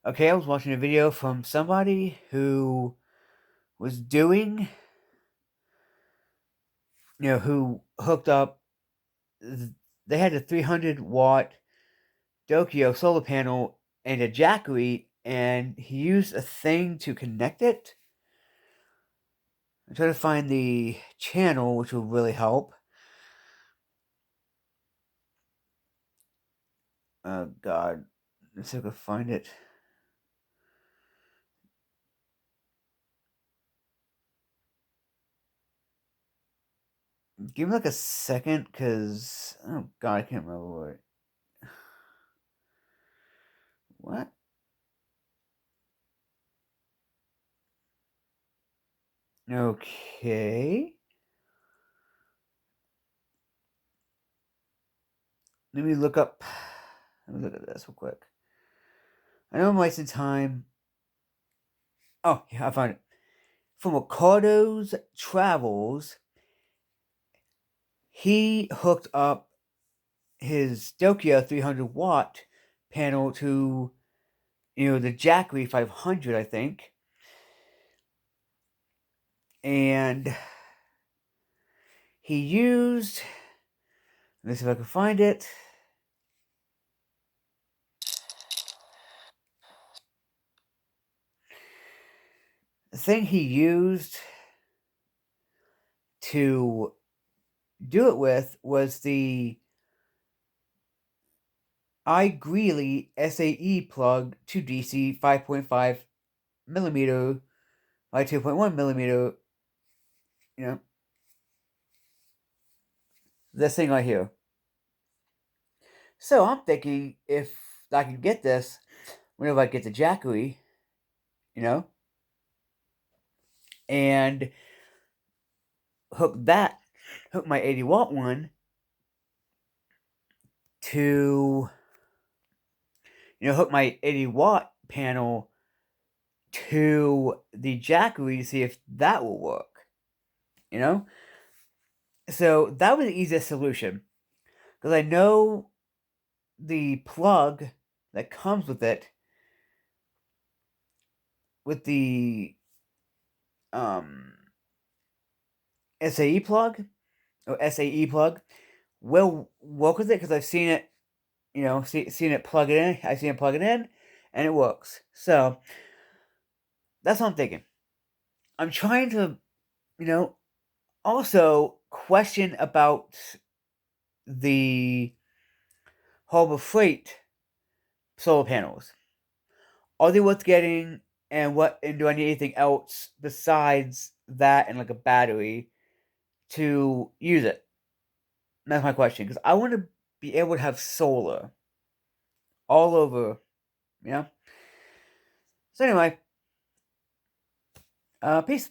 Okay, I was watching a video from somebody who was doing, who hooked up. They had a 300-watt dokio solar panel and a jackery, and he used a thing to connect it. I'm trying to find the channel, which will really help. Oh God, let's see if I can find it. Give me like a second, cause oh God, I can't remember what. Okay, let me look up. Let me look at this real quick. I know I'm wasting time. Oh, yeah, I found it. From Ricardo's Travels, he hooked up his Dokio 300-watt panel to, the jackery 500, I think. And he used, let me see if I can find it. The thing he used to do it with was the iGreeley SAE plug to DC 5.5 millimeter by 2.1 millimeter, you know, this thing right here. So I'm thinking if I can get this whenever I get the jackery, you know, and hook my 80-watt one to, hook my 80-watt panel to the jackery to see if that will work, you know? So that was the easiest solution because I know the plug that comes with the um, SAE plug or SAE plug will work with it because I've seen it, seen it plug it in. I've seen it plug it in, and it works. So that's what I'm thinking. I'm trying to, you know, also question about the Harbor Freight solar panels. Are they worth getting? And do I need anything else besides that and like a battery to use it? That's my question because I want to be able to have solar all over, you know. So anyway, peace.